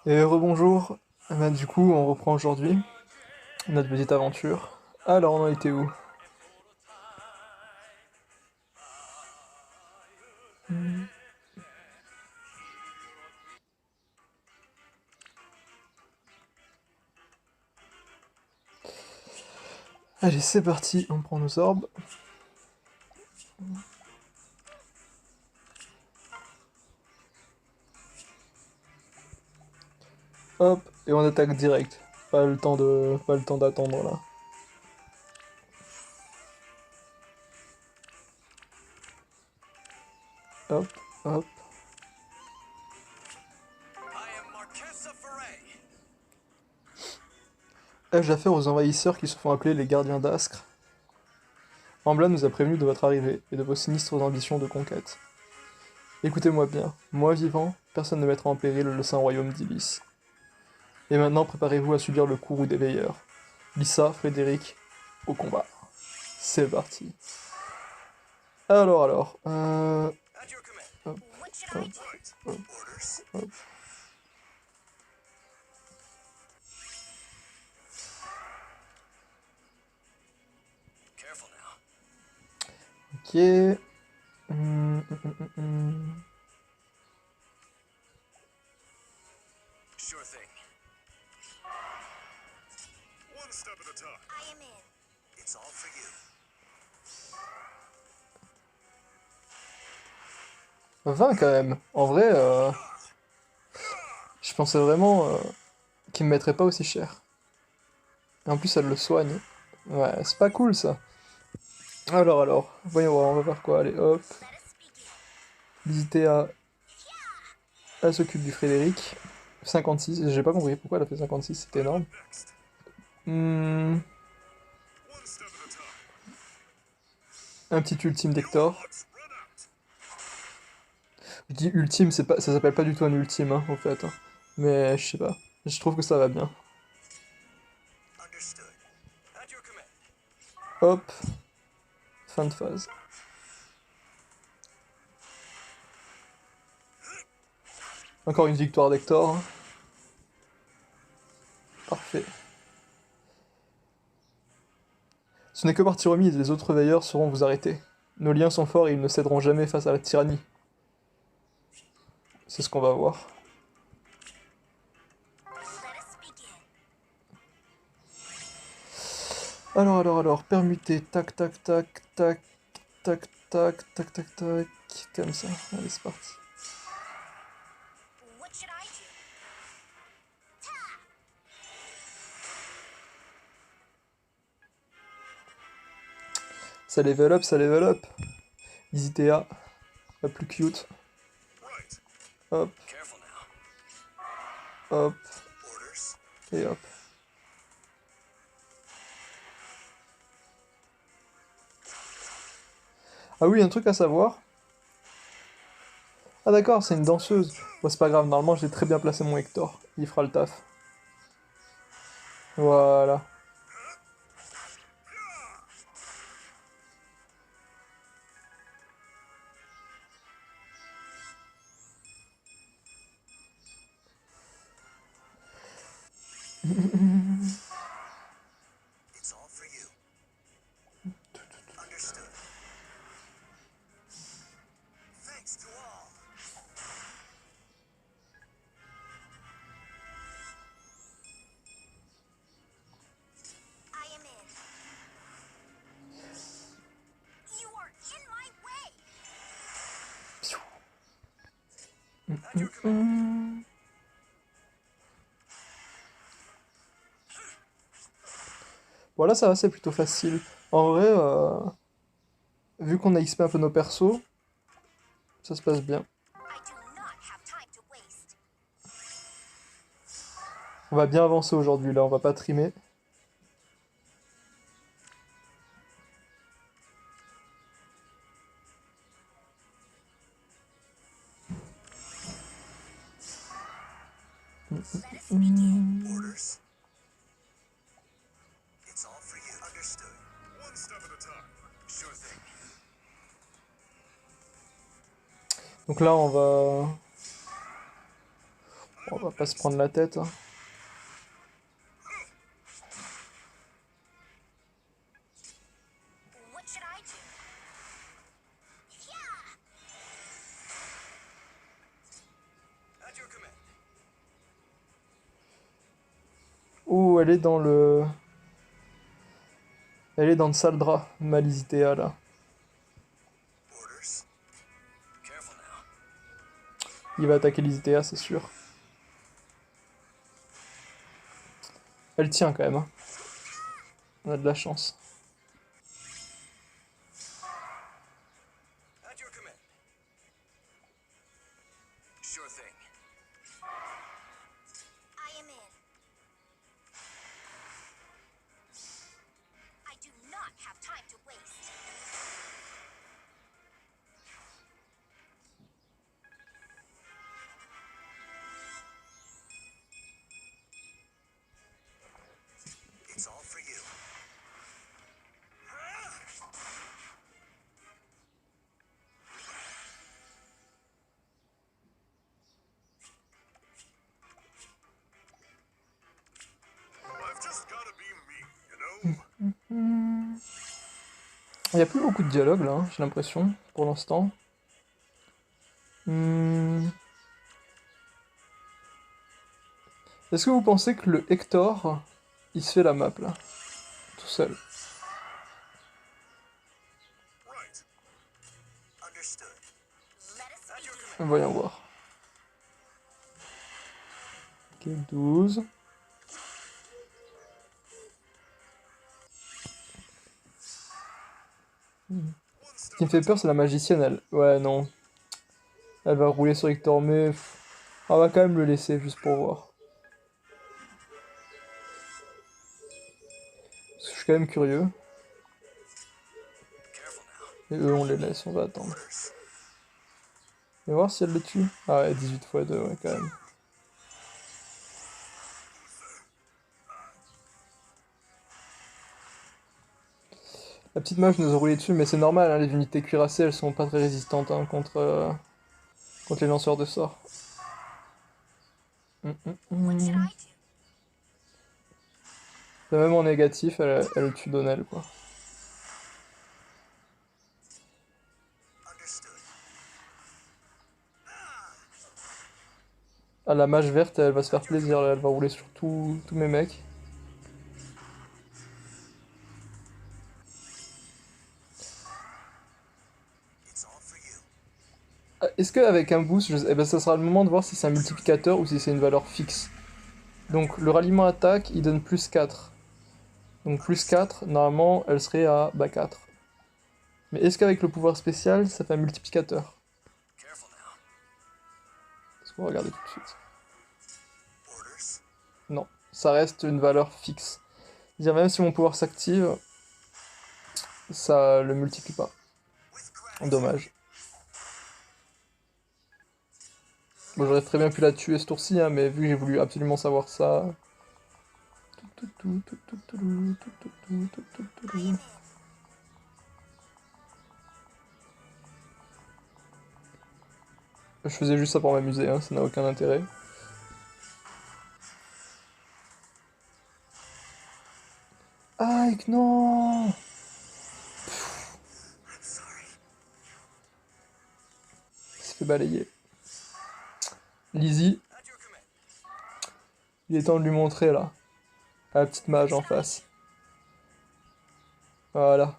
Et rebonjour, bah, du coup on reprend aujourd'hui notre petite aventure. Alors on en était où? Allez c'est parti, on prend nos orbes. Hop, et on attaque direct. Pas le temps d'attendre là. Hop, hop. Ai-je affaire aux envahisseurs qui se font appeler les gardiens d'Ascre? Ambla nous a prévenus de votre arrivée et de vos sinistres ambitions de conquête. Écoutez-moi bien, moi vivant, personne ne mettra en péril le saint royaume d'Ibis. Et maintenant préparez-vous à subir le courroux des veilleurs. Lissa, Frédéric, au combat. C'est parti. Hop, hop, hop, hop. Ok. Hum. Sure thing. One step at a time. I am in. It's all for you. 20 quand même. En vrai, je pensais vraiment qu'il me mettrait pas aussi cher. Et en plus, elle le soigne. Ouais, c'est pas cool ça. Voyons voir, on va faire quoi? Allez, hop. Visiter à... Elle s'occupe du Frédéric. 56, j'ai pas compris pourquoi elle a fait 56, c'était énorme. Next. Hmm, One step at a time. un petit ultime d'Hector. Let's run out. Je dis ultime, c'est pas, ça s'appelle pas du tout un ultime, hein, au fait. Hein. Mais je sais pas. Je trouve que ça va bien. Understood. At your command. Hop, fin de phase. Encore une victoire d'Hector. Parfait. Ce n'est que partie remise, les autres veilleurs sauront vous arrêter. Nos liens sont forts et ils ne céderont jamais face à la tyrannie. C'est ce qu'on va voir. Permuter, tac, tac, tac, tac, tac, tac, tac, tac, tac, comme ça. Allez, c'est parti. What should I do? Ça level up, ça level up. Isitea, la plus cute. Right. Hop, Careful now. hop, Orders. et hop. Ah oui, un truc à savoir. Ah d'accord, c'est une danseuse. Bon, c'est pas grave, normalement j'ai très bien placé mon Hector. Il fera le taf. Voilà. It's all for you. Understood. Thanks to all. I am in. You are in my way. At your command. Voilà, ça va, c'est plutôt facile. En vrai, vu qu'on a XP un peu nos persos, ça se passe bien. I do not have time to waste. On va bien avancer aujourd'hui, là, on va pas trimer. Let us begin. Orders. It's all for you. Understood. One step at a time. Sure thing. Donc là, on va... On va pas se prendre la tête. Hein. What should I do? Yeah! At your command. Oh, elle est dans le... Elle est dans le sale drap, Malizitea, là. Orders. Careful now. Il va attaquer Lizitea, c'est sûr. Elle tient quand même. Hein. On a de la chance. At your command. Sure thing. I am in. I do not have time to waste. It's all for you. I've just gotta be me, you know? Il n'y a plus beaucoup de dialogue là, hein, j'ai l'impression, pour l'instant. Est-ce que vous pensez que le Hector, il se fait la map là, tout seul? Right. Understood. Let us At your begin. command. Voyons voir. Ok, 12. Ce qui me fait peur, c'est la magicienne, elle. Ouais, non. Elle va rouler sur Hector, mais... On va quand même le laisser, juste pour voir. Parce que je suis quand même curieux. Careful now. Et eux, on les laisse, on va attendre. Orders. Et voir si elle le tue. Ah ouais, 18 x 2, ouais, quand même. La petite mage nous a roulé dessus, mais c'est normal, hein, les unités cuirassées, elles sont pas très résistantes hein, contre les lanceurs de sorts. What should I do? Même en négatif, elle tue Donnell, quoi. Understood. Ah, la mage verte, elle va se faire plaisir, là, elle va rouler sur tous mes mecs. It's all for you. Ah, est-ce qu'avec un boost, eh ben, ça sera le moment de voir si c'est un multiplicateur ou si c'est une valeur fixe. Donc le ralliement attaque, il donne plus 4. Donc plus 4, normalement, elle serait à 4. Mais est-ce qu'avec le pouvoir spécial, ça fait un multiplicateur? Careful now. Est-ce qu'on va regarder tout de suite? Orders. Non, ça reste une valeur fixe. C'est-à-dire même si mon pouvoir s'active, ça le multiplie pas. With gratitude. Dommage. Bon, j'aurais très bien pu la tuer ce tour-ci, hein, mais vu que j'ai voulu absolument savoir ça... Je faisais juste ça pour m'amuser, hein, ça n'a aucun intérêt. Ike, non! I'm sorry. Il s'est fait balayer. Lizzie, At your command. il est temps de lui montrer, là. À la petite mage en face. Voilà.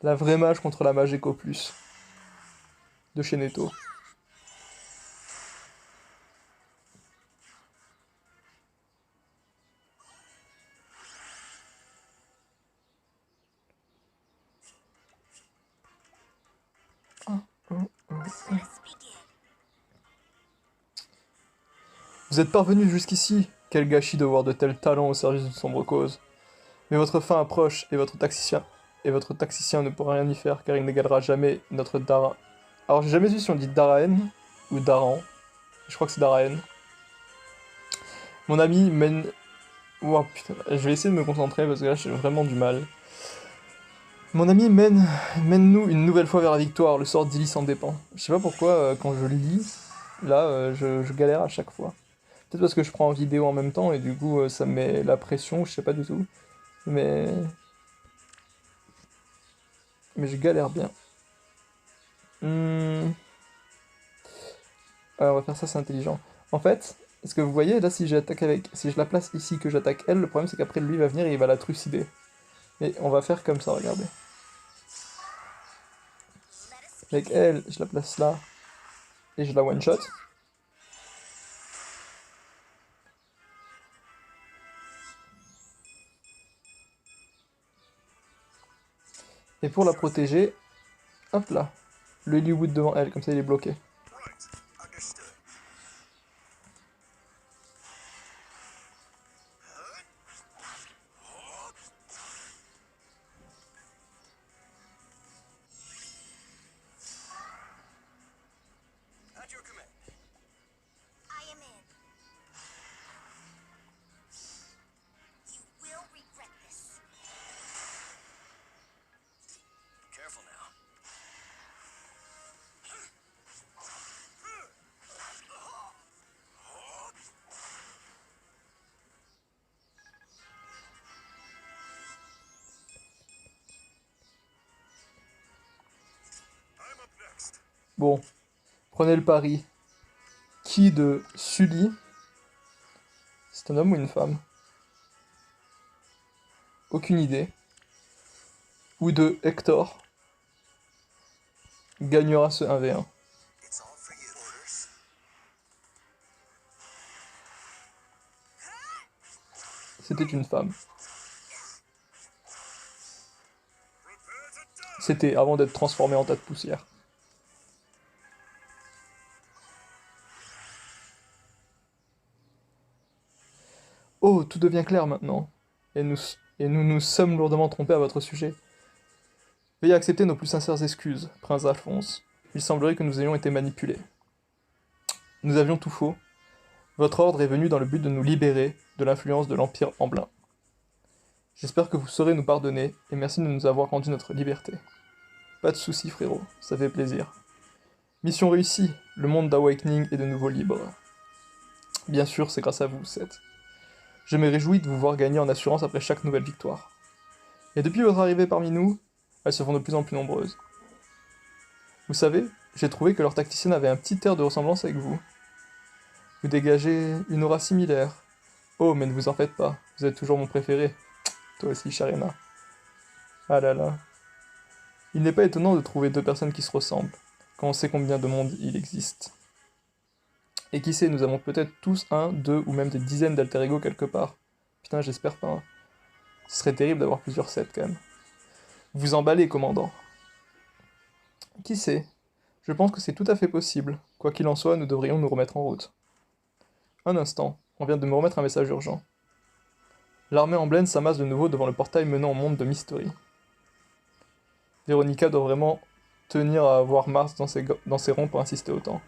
La vraie mage contre la mage Eco Plus. De chez Netto. Let us begin. Vous êtes parvenus jusqu'ici. Quel gâchis de voir de tels talents au service d'une sombre cause. Mais votre fin approche et votre taxicien ne pourra rien y faire car il n'égalera jamais notre Dara. Alors j'ai jamais vu si on dit Daraen ou Daran. Je crois que c'est Daraen. Mon ami mène... Oh putain, je vais essayer de me concentrer parce que là j'ai vraiment du mal. Mon ami mène-nous une nouvelle fois vers la victoire, le sort d'Illis en dépend. Je sais pas pourquoi quand je lis, Là, je galère à chaque fois. Peut-être parce que je prends en vidéo en même temps et du coup ça me met la pression, je sais pas du tout. Mais, mais je galère bien. Hmm. On va faire ça, c'est intelligent. En fait, est-ce que vous voyez là si j'attaque avec. Si je la place ici que j'attaque elle, le problème c'est qu'après lui va venir et il va la trucider. Et on va faire comme ça, regardez. Let us Avec elle, je la place là et je la one shot. Et pour la protéger, hop là, le Hollywood devant elle, comme ça il est bloqué. Right. Understood. At your command. I am in. You will regret this. Careful now. I'm up next. Bon, prenez le pari. Qui de Sully, c'est un homme ou une femme? Aucune idée. Ou de Hector gagnera ce 1v1. It's all for you. Orders. C'était une femme. Prepare to die. C'était avant d'être transformé en tas de poussière. Oh, tout devient clair maintenant. Et nous nous sommes lourdement trompés à votre sujet. Veuillez accepter nos plus sincères excuses, prince Alphonse. Il semblerait que nous ayons été manipulés. Nous avions tout faux. Votre ordre est venu dans le but de nous libérer de l'influence de l'Empire Amblin. J'espère que vous saurez nous pardonner, et merci de nous avoir rendu notre liberté. Pas de soucis, frérot, ça fait plaisir. Mission réussie, le monde d'Awakening est de nouveau libre. Bien sûr, c'est grâce à vous, Seth. Je me réjouis de vous voir gagner en assurance après chaque nouvelle victoire. Et depuis votre arrivée parmi nous, elles se font de plus en plus nombreuses. Vous savez, j'ai trouvé que leur tacticienne avait un petit air de ressemblance avec vous. Vous dégagez une aura similaire. Oh, mais ne vous en faites pas, vous êtes toujours mon préféré. Toi aussi, Sharena. Ah là là. Il n'est pas étonnant de trouver deux personnes qui se ressemblent, quand on sait combien de mondes il existe. Et qui sait, nous avons peut-être tous un, deux ou même des dizaines d'alter ego quelque part. Putain, j'espère pas. Hein. Ce serait terrible d'avoir plusieurs sets quand même. Vous emballez, commandant. Qui sait? Je pense que c'est tout à fait possible. Quoi qu'il en soit, nous devrions nous remettre en route. Un instant, on vient de me remettre un message urgent. L'armée Amblène s'amasse de nouveau devant le portail menant au monde de Mystery. Véronica doit vraiment tenir à voir Mars dans ses rangs pour insister autant.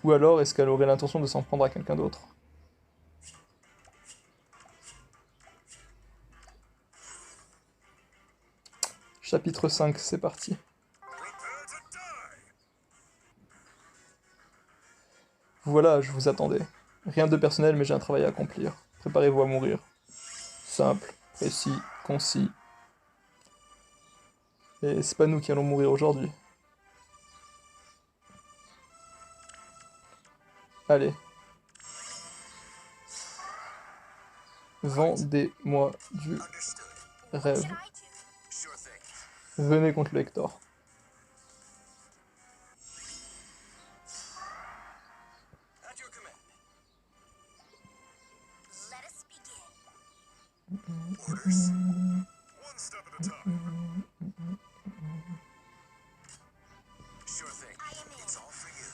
Ou alors est-ce qu'elle aurait l'intention de s'en prendre à quelqu'un d'autre? Chapitre 5, c'est parti. Prepare to die. Voilà, je vous attendais. Rien de personnel, mais j'ai un travail à accomplir. Préparez-vous à mourir. Simple, précis, concis. Et c'est pas nous qui allons mourir aujourd'hui. Allez. Vendez-moi du Understood. rêve. Should I do? Sure thing. Venez contre le Hector. At your command. Let us begin. Orders. One step at a time. Sure thing. I am in. It's all for you.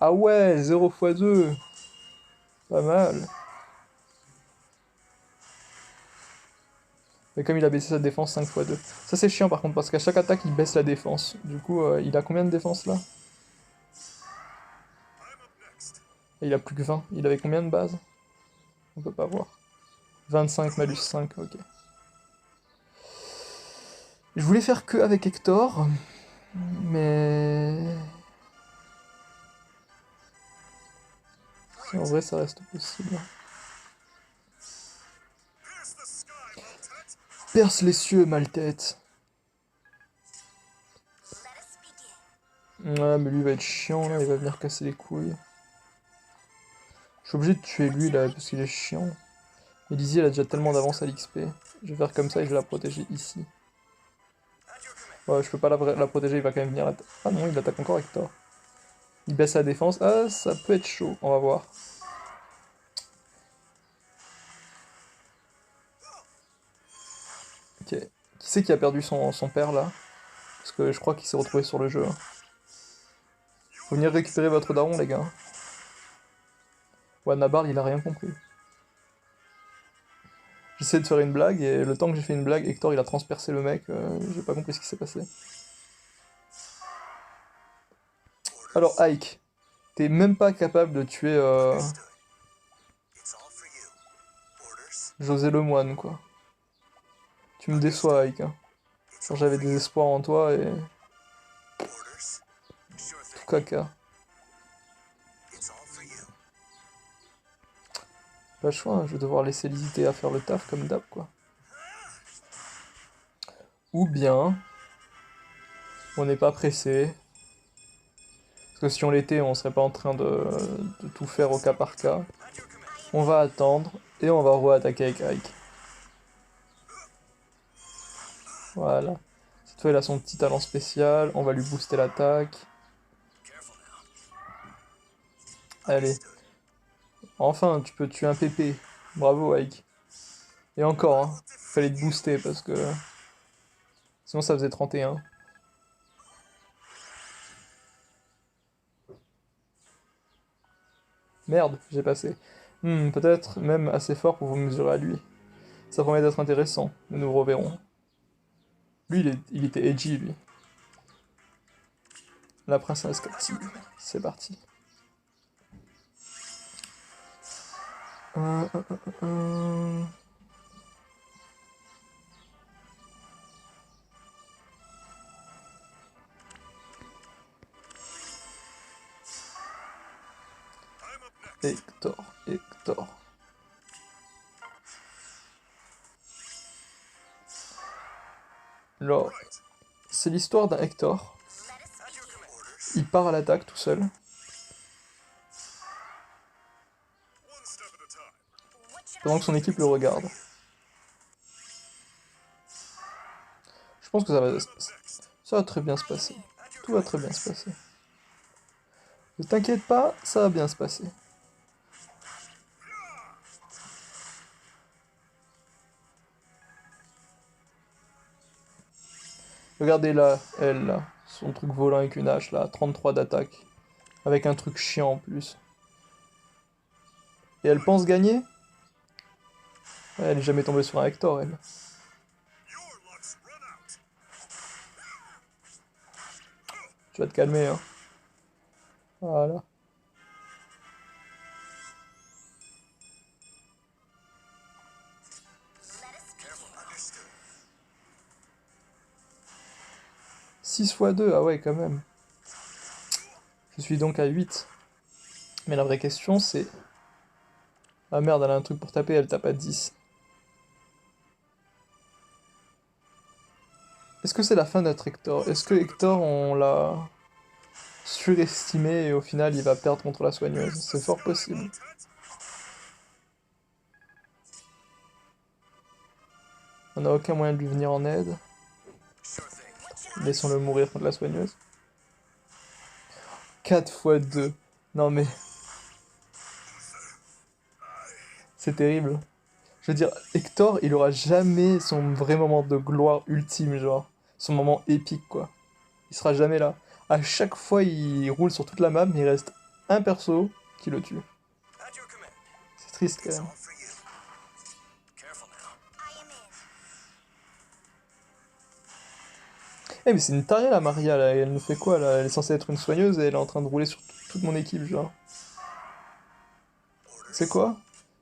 Ah ouais, 0 x 2. Pas mal. Et comme il a baissé sa défense 5 x 2. Ça c'est chiant par contre, parce qu'à chaque attaque il baisse la défense. Du coup, il a combien de défense là? I'm up next. Et il a plus que 20. Il avait combien de base? On peut pas voir. 25 malus 5, ok. Je voulais faire que avec Hector, Mais... Si en vrai ça reste possible. Pierce the sky, Maltet. Perce les cieux, Maltête. Let us begin. Ouais, mais lui va être chiant là, il va venir casser les couilles. Je suis obligé de tuer lui là, parce qu'il est chiant. Mais Lizzie elle a déjà tellement d'avance à l'XP. Je vais faire comme ça et je vais la protéger ici. Ouais, je peux pas la protéger, il va quand même venir l'attaquer. Ah non, il attaque encore Hector. Il baisse la défense. Ah, ça peut être chaud, on va voir. Ok. Qui c'est qui a perdu son père là? Parce que je crois qu'il s'est retrouvé sur le jeu. Hein. Faut venir récupérer votre daron, les gars. Ouais, Nabar, il a rien compris. J'essaie de faire une blague et le temps que j'ai fait une blague, Hector il a transpercé le mec. J'ai pas compris ce qui s'est passé. Alors, Ike, t'es même pas capable de tuer It's all for you. Orders? José Lemoine, quoi. Tu me déçois, Ike. Hein. Genre, j'avais des espoirs en toi et Orders? Sure tout thing. caca. It's all for you. Pas le choix, hein, je vais devoir laisser l'hésiter à faire le taf comme d'hab, quoi. Ou bien, on n'est pas pressé. Parce que si on l'était, on serait pas en train de tout faire au cas par cas. On va attendre et on va re-attaquer avec Ike. Voilà. Cette fois, il a son petit talent spécial. On va lui booster l'attaque. Careful now. Allez. Enfin, tu peux tuer un PP. Bravo, Ike. Et encore, hein. Fallait te booster parce que... Sinon, ça faisait 31. Merde, j'ai passé. Peut-être même assez fort pour vous mesurer à lui. Ça promet d'être intéressant, mais nous reverrons. Lui, il était edgy, lui. La princesse captive. C'est parti. Euh, euh, euh, euh. I'm up next. Hector. Alors, Right. c'est l'histoire d'un Hector. Let us At your begin. command. Orders? Il part à l'attaque tout seul. One step at a time. What should Pendant I que son do? équipe le regarde. Je pense que ça va très bien se passer. Tout va très bien se passer. Ne t'inquiète pas, ça va bien se passer. Regardez là, elle là, son truc volant avec une hache là, 33 d'attaque. Avec un truc chiant en plus. Et elle pense gagner? Ouais, elle est jamais tombée sur un Hector, elle. Your luck's run out. Tu vas te calmer, hein. Voilà. Let us begin. Understood. 6 x 2, ah ouais, quand même. Je suis donc à 8. Mais la vraie question, c'est... Ah merde, elle a un truc pour taper, elle tape à 10. Est-ce que c'est la fin d'être Hector? Est-ce que Hector, on l'a surestimé et au final, il va perdre contre la soigneuse? C'est fort possible. Maltet? On n'a aucun moyen de lui venir en aide. Sure thing. Laissons-le mourir contre la soigneuse. 4 x 2. Non mais... C'est terrible. Je veux dire, Hector, il aura jamais son vrai moment de gloire ultime, genre. Son moment épique, quoi. Il sera jamais là. À chaque fois, il roule sur toute la map, mais il reste un perso qui le tue. At your command. C'est triste, quand It's même. all for you. Careful now. I am in. Eh, mais c'est une tarée, la Maria, là. Elle nous fait quoi, là? Elle est censée être une soigneuse et elle est en train de rouler sur toute mon équipe, genre. C'est quoi?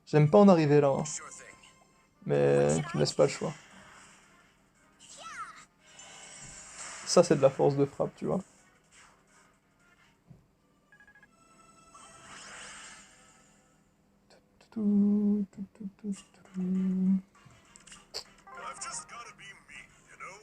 J'aime pas en arriver là, hein. Sure thing. Mais tu me laisses pas le choix. Ça, c'est de la force de frappe, tu vois. I've just gotta be me, you know?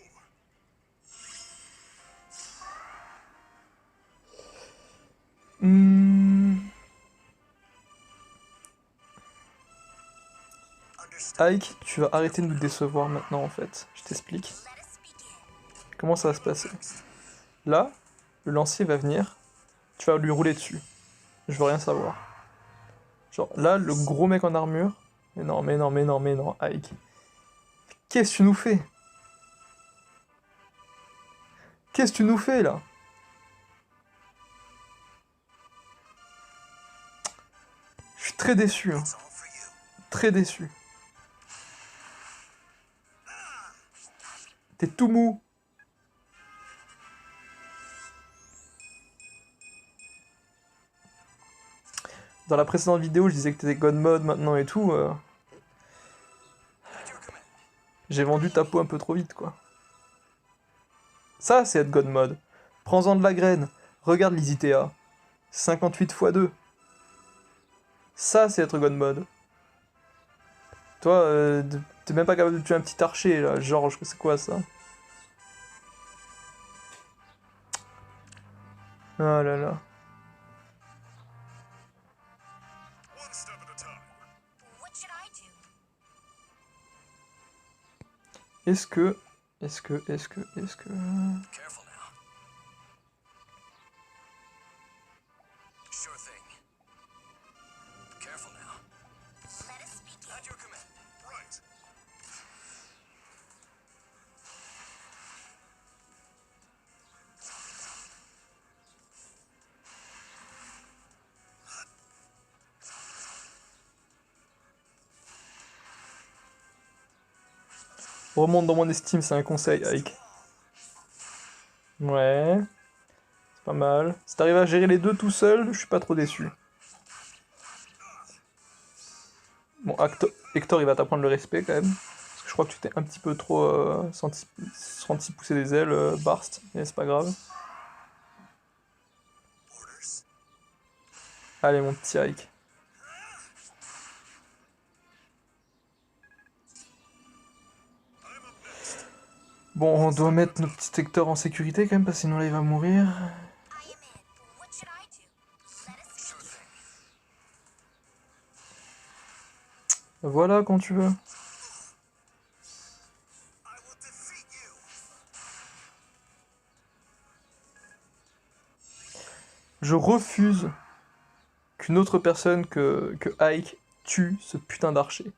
Understood. Ike, tu vas arrêter de nous décevoir maintenant, en fait. Je t'explique. Let us begin. Comment ça va se passer? Là, le lancier va venir, tu vas lui rouler dessus. Je veux rien savoir. Genre, là, le gros mec en armure. Mais non, mais non, mais non, mais non, Ike. Qu'est-ce que tu nous fais? Qu'est-ce que tu nous fais, là? Je suis très déçu, hein. It's all for you. Très déçu. T'es tout mou. Dans la précédente vidéo, je disais que t'étais God Mode maintenant et tout. J'ai vendu ta peau un peu trop vite, quoi. Ça, c'est être God Mode. Prends-en de la graine. Regarde l'Isitea. 58 x 2. Ça, c'est être God Mode. Toi, t'es même pas capable de tuer un petit archer, là. Genre, c'est quoi, ça? Ah là là. One step at a time. What should I do? Est-ce que... Careful now. Sure thing. Careful now. Let us begin. At your command. Right. Remonte dans mon estime, c'est un conseil, Ike. Ouais. C'est pas mal. Si t'arrives à gérer les deux tout seul, je suis pas trop déçu. Bon, Hector, il va t'apprendre le respect, quand même. Parce que je crois que tu t'es un petit peu trop senti pousser des ailes, Barst. Mais c'est pas grave. Orders. Allez, mon petit Ike. I'm up next. Bon, on doit mettre notre petit Hector en sécurité, quand même, parce que sinon là, il va mourir. I am in. What should I do? Let us Sure begin. thing. Voilà, quand tu veux. I will defeat you. Je refuse qu'une autre personne que Ike tue ce putain d'archer.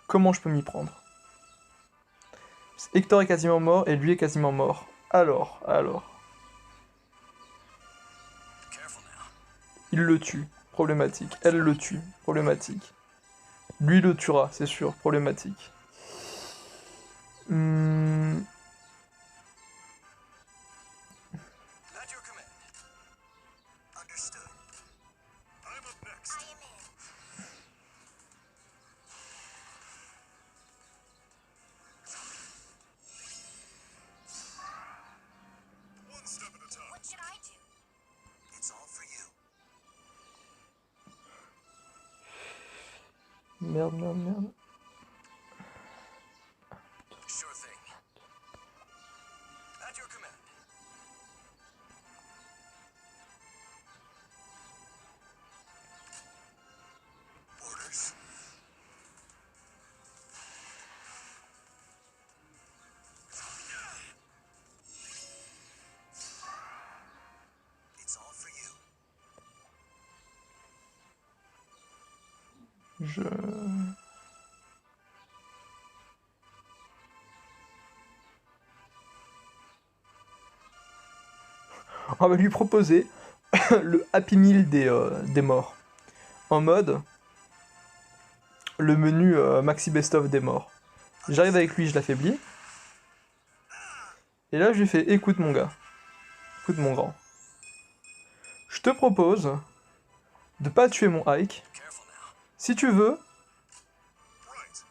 Comment je peux m'y prendre? Hector est quasiment mort et lui est quasiment mort. Alors. Careful now. Il le tue. Problématique. Elle le tue. Problématique. Lui le tuera, c'est sûr. Problématique. At your command. Understood. I'm up next. I am in. One step at a time. What should I do? It's all for you. Merde. Sure thing. At your command. Orders. It's all for you. Je... On va lui proposer le Happy Meal des morts. En mode, le menu Maxi Best of des morts. J'arrive avec lui, je l'affaiblis. Et là, je lui fais, écoute mon gars, écoute mon grand. Je te propose de pas tuer mon Ike. Careful now. Si tu veux, Right.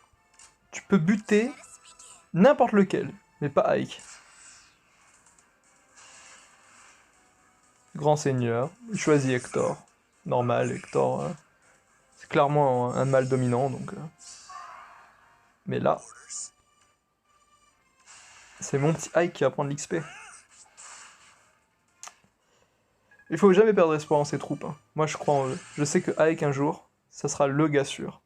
tu peux buter Let us begin. n'importe lequel, mais pas Ike. Grand seigneur. Il choisit Hector. Normal, Hector. C'est clairement un mâle dominant, donc. Mais là, c'est mon petit Ike qui va prendre l'XP. Il faut jamais perdre espoir en ses troupes. Hein. Moi, je crois en eux. Je sais que Ike, un jour, ça sera le gars sûr.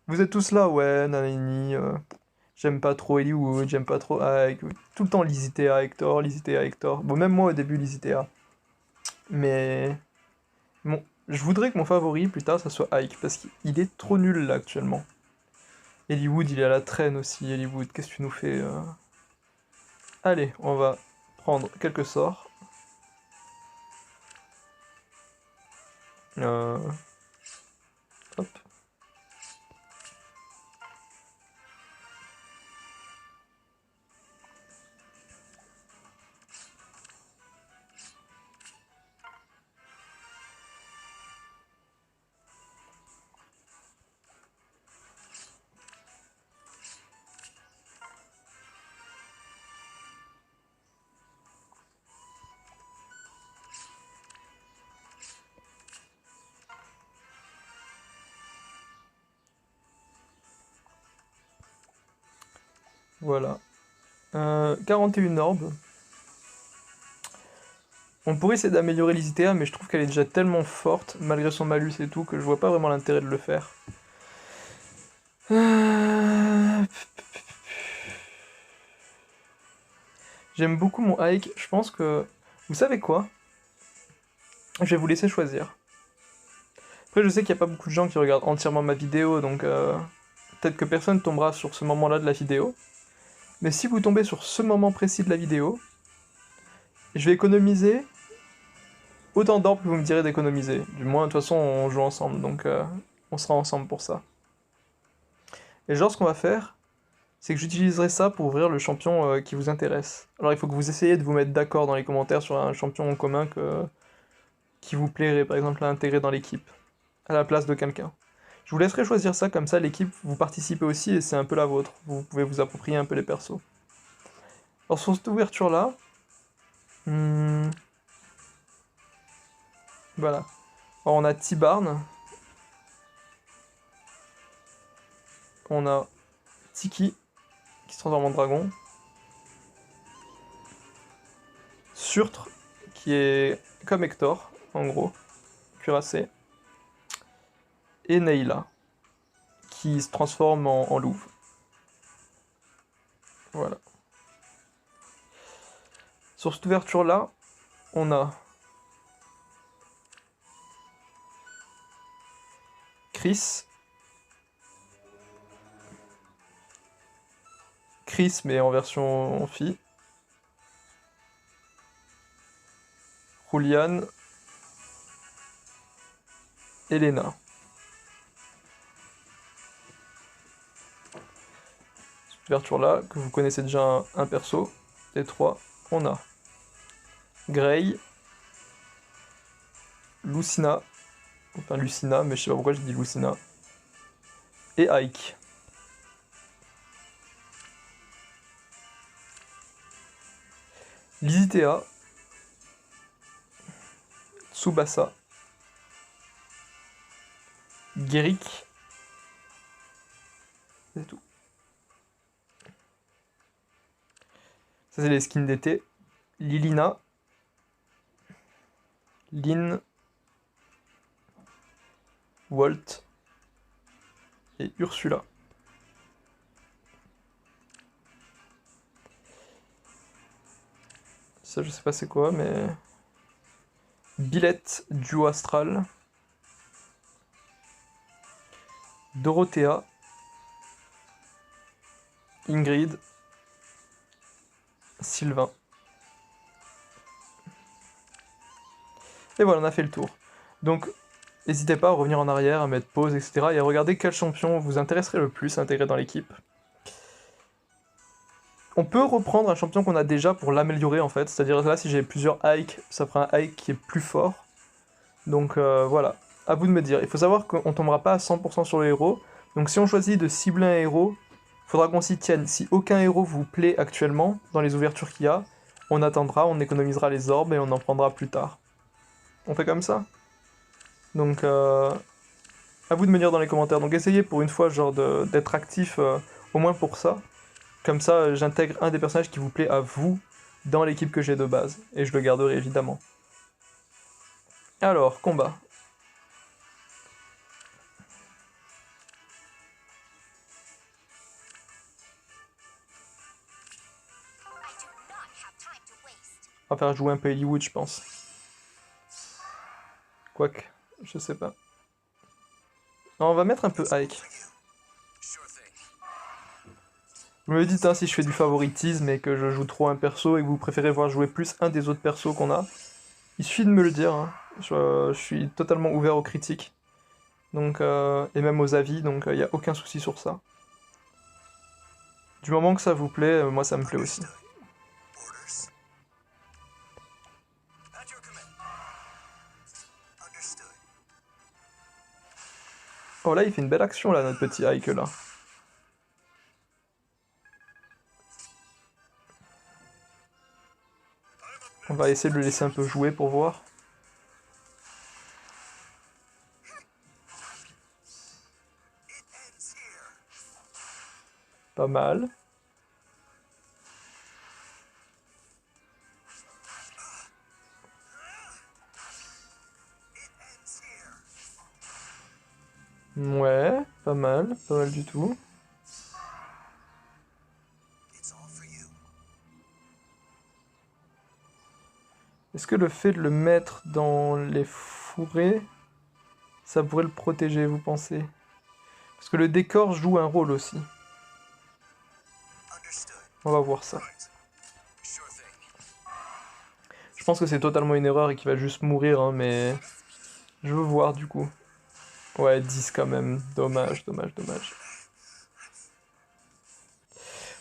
Vous êtes tous là, ouais, nanani. J'aime pas trop Eliwood, j'aime pas trop Ike. Tout le temps, Lisitea, Hector, Lisitea, Hector. Bon, même moi, au début, Lisitea. Mais... Bon, je voudrais que mon favori, plus tard, ça soit Ike. Parce qu'il est trop nul, là, actuellement. Eliwood, il est à la traîne aussi. Eliwood, qu'est-ce que tu nous fais Allez, on va prendre quelques sorts. Hop. Voilà. 41 orbes. On pourrait essayer d'améliorer l'Isitea, mais je trouve qu'elle est déjà tellement forte, malgré son malus et tout, que je vois pas vraiment l'intérêt de le faire. J'aime beaucoup mon Ike, je pense que... Vous savez quoi? Je vais vous laisser choisir. Après, je sais qu'il n'y a pas beaucoup de gens qui regardent entièrement ma vidéo, donc peut-être que personne tombera sur ce moment-là de la vidéo. Mais si vous tombez sur ce moment précis de la vidéo, je vais économiser autant d'orbes que vous me direz d'économiser. Du moins, de toute façon, on joue ensemble, donc on sera ensemble pour ça. Et genre, ce qu'on va faire, c'est que j'utiliserai ça pour ouvrir le champion qui vous intéresse. Alors, il faut que vous essayiez de vous mettre d'accord dans les commentaires sur un champion en commun qui vous plairait, par exemple, à intégrer dans l'équipe, à la place de quelqu'un. Je vous laisserai choisir ça, comme ça l'équipe, vous participez aussi et c'est un peu la vôtre. Vous pouvez vous approprier un peu les persos. Alors sur cette ouverture-là, voilà. Alors on a T-Barn. On a Tiki, qui se transforme en dragon. Surtre, qui est comme Hector, en gros, cuirassé. Et Nayla, qui se transforme en louve. Voilà. Sur cette ouverture-là, on a Chris, mais en version fille. Julian, Elena. Cette ouverture-là, que vous connaissez déjà un perso, les trois, on a Grey, Lucina, enfin Lucina, mais je sais pas pourquoi j'ai dit Lucina, et Ike. Lisitea, Tsubasa, Guéric, c'est tout. Ça c'est les skins d'été. Lilina, Lynn, Walt et Ursula. Ça je sais pas c'est quoi mais... Billette, duo astral. Dorothea. Ingrid. Sylvain. Et voilà, on a fait le tour. Donc, n'hésitez pas à revenir en arrière, à mettre pause, etc. et à regarder quel champion vous intéresserait le plus à intégrer dans l'équipe. On peut reprendre un champion qu'on a déjà pour l'améliorer en fait. C'est-à-dire là, si j'ai plusieurs Ike, ça fera un Ike qui est plus fort. Donc voilà, à vous de me dire. Il faut savoir qu'on tombera pas à 100% sur le héros. Donc si on choisit de cibler un héros, il faudra qu'on s'y tienne. Si aucun héros vous plaît actuellement, dans les ouvertures qu'il y a, on attendra, on économisera les orbes et on en prendra plus tard. On fait comme ça? Donc, à vous de me dire dans les commentaires. Donc, essayez pour une fois, genre, d'être actif, au moins pour ça. Comme ça, j'intègre un des personnages qui vous plaît à vous dans l'équipe que j'ai de base. Et je le garderai évidemment. Alors, combat. I do not have time to waste. On va faire jouer un peu Hollywood, je pense. Quoique, je sais pas. Non, on va mettre un peu Ike. Sure thing. Vous me dites hein, si je fais du favoritisme et que je joue trop un perso et que vous préférez voir jouer plus un des autres persos qu'on a. Il suffit de me le dire. Hein. Je suis totalement ouvert aux critiques. Donc, et même aux avis, donc il n'y a aucun souci sur ça. Du moment que ça vous plaît, moi ça me plaît aussi. Orders. At your command. Understood. Oh là, il fait une belle action là, notre petit Ike là. On va essayer de le laisser un peu jouer pour voir. It ends here. Pas mal. It ends here. Ouais, pas mal du tout. It's all for you. Est-ce que le fait de le mettre dans les fourrés, ça pourrait le protéger, vous pensez? Parce que le décor joue un rôle aussi. Understood. On va voir ça. Right. Sure thing. Je pense que c'est totalement une erreur et qu'il va juste mourir, hein, mais... Je veux voir du coup. Ouais, 10 quand même. Dommage.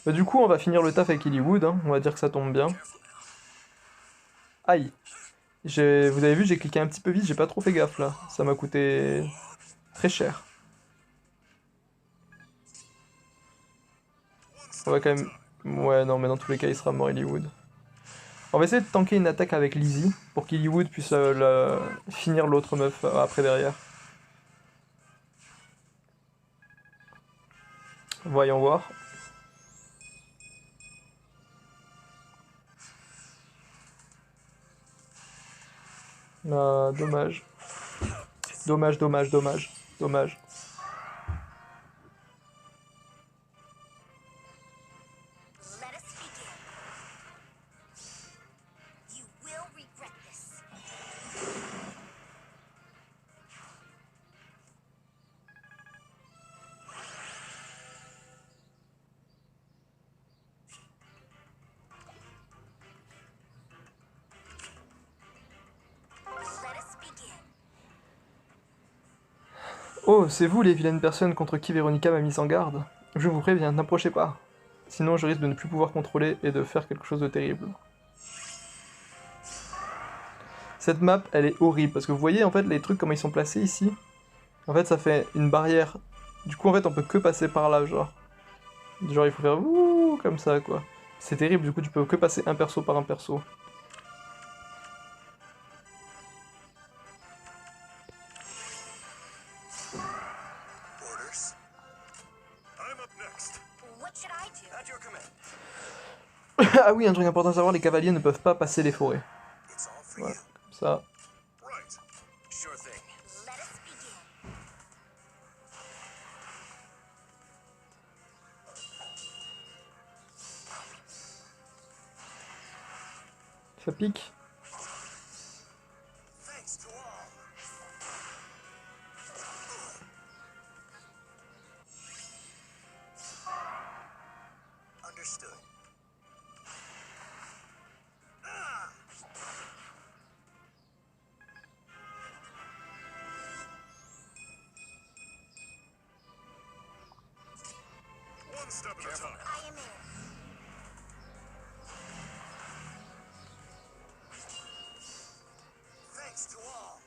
Bah, du coup, on va finir le taf avec Hollywood, hein. On va dire que ça tombe bien. Careful now. Aïe. Vous avez vu, j'ai cliqué un petit peu vite, j'ai pas trop fait gaffe là. Ça m'a coûté très cher. On va quand même... Ouais, non, mais dans tous les cas, il sera mort, Hollywood. On va essayer de tanker une attaque avec Lizzie, pour qu'Hollywood puisse finir l'autre meuf après derrière. Voyons voir. Ah, dommage. Dommage. Let us begin. You will regret this. Let us begin. Oh, c'est vous les vilaines personnes contre qui Véronica m'a mise en garde. Je vous préviens, n'approchez pas. Sinon je risque de ne plus pouvoir contrôler et de faire quelque chose de terrible. Cette map, elle est horrible, parce que vous voyez en fait les trucs comment ils sont placés ici. En fait ça fait une barrière. Du coup en fait on peut que passer par là, genre. Genre il faut faire ouh comme ça quoi. C'est terrible, du coup tu peux que passer un perso par un perso. Orders. I'm up next. What should I do? At your command. Ah oui, un truc important à savoir, les cavaliers ne peuvent pas passer les forêts. It's all for Voilà, you. comme ça. Right. Sure thing. Let us begin. Ça pique. Thanks to all. Understood. One step at a time. I am in. Thanks to all.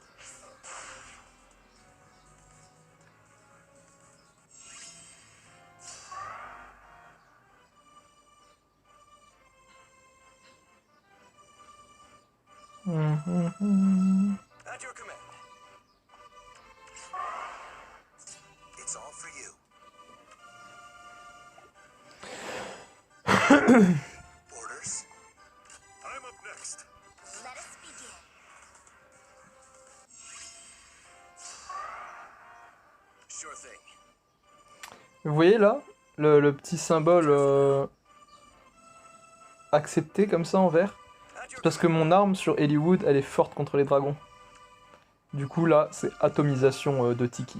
Orders? I'm up next. Let us begin. Sure thing. Vous voyez là, le petit symbole accepté comme ça en vert? At your Parce que mon arme sur Hollywood, elle est forte contre les dragons. Du coup là, c'est atomisation de Tiki.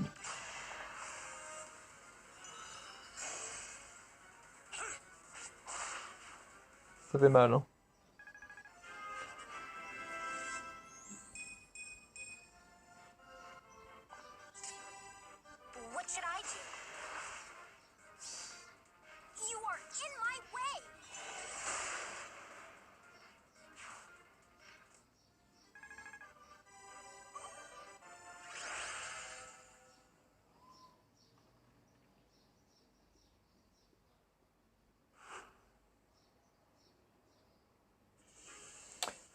Ça fait mal, hein. What should I do? You are in my way.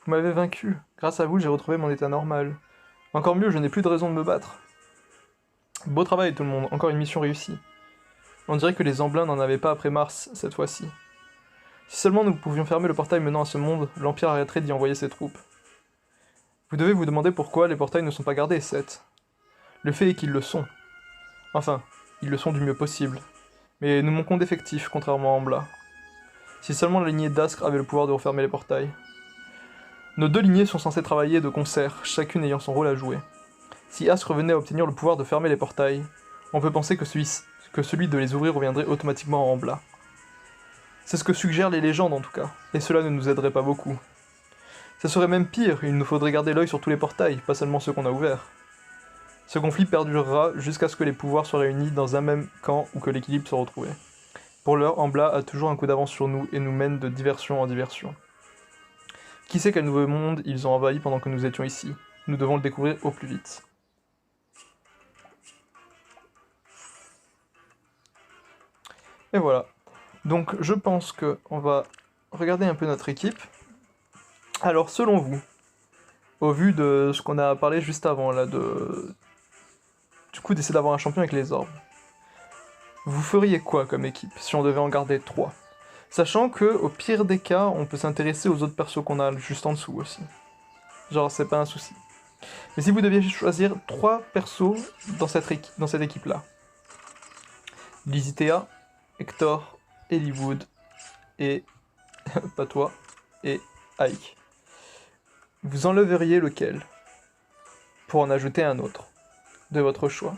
Vous m'avez vaincu. Grâce à vous, j'ai retrouvé mon état normal. Encore mieux, je n'ai plus de raison de me battre. Beau travail tout le monde, encore une mission réussie. On dirait que les Amblins n'en avaient pas après Mars, cette fois-ci. Si seulement nous pouvions fermer le portail menant à ce monde, l'Empire arrêterait d'y envoyer ses troupes. Vous devez vous demander pourquoi les portails ne sont pas gardés, Seth. Le fait est qu'ils le sont. Enfin, ils le sont du mieux possible. Mais nous manquons d'effectifs, contrairement à Ambla. Si seulement la lignée d'Askr avait le pouvoir de refermer les portails. Nos deux lignées sont censées travailler de concert, chacune ayant son rôle à jouer. Si Askr venait à obtenir le pouvoir de fermer les portails, on peut penser que celui de les ouvrir reviendrait automatiquement à Ambla. C'est ce que suggèrent les légendes en tout cas, et cela ne nous aiderait pas beaucoup. Ça serait même pire, il nous faudrait garder l'œil sur tous les portails, pas seulement ceux qu'on a ouverts. Ce conflit perdurera jusqu'à ce que les pouvoirs soient réunis dans un même camp ou que l'équilibre soit retrouvé. Pour l'heure, Ambla a toujours un coup d'avance sur nous et nous mène de diversion en diversion. Qui sait quel nouveau monde ils ont envahi pendant que nous étions ici? Nous devons le découvrir au plus vite. Et voilà. Donc je pense que on va regarder un peu notre équipe. Alors selon vous, au vu de ce qu'on a parlé juste avant, là, du coup d'essayer d'avoir un champion avec les orbes, vous feriez quoi comme équipe si on devait en garder 3? Sachant que au pire des cas, on peut s'intéresser aux autres persos qu'on a juste en dessous aussi. Genre c'est pas un souci. Mais si vous deviez choisir 3 persos dans cette équipe-là. Lizitea, Hector, Hollywood et... pas toi, et Ike. Vous enleveriez lequel pour en ajouter un autre de votre choix?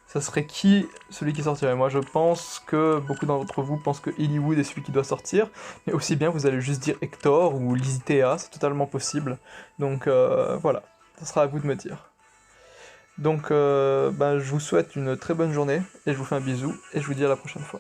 Ça serait qui celui qui sortirait? Moi je pense que beaucoup d'entre vous pensent que Hollywood est celui qui doit sortir, mais aussi bien vous allez juste dire Hector ou Lizitea, c'est totalement possible. Donc voilà, ça sera à vous de me dire. Donc je vous souhaite une très bonne journée, et je vous fais un bisou, et je vous dis à la prochaine fois.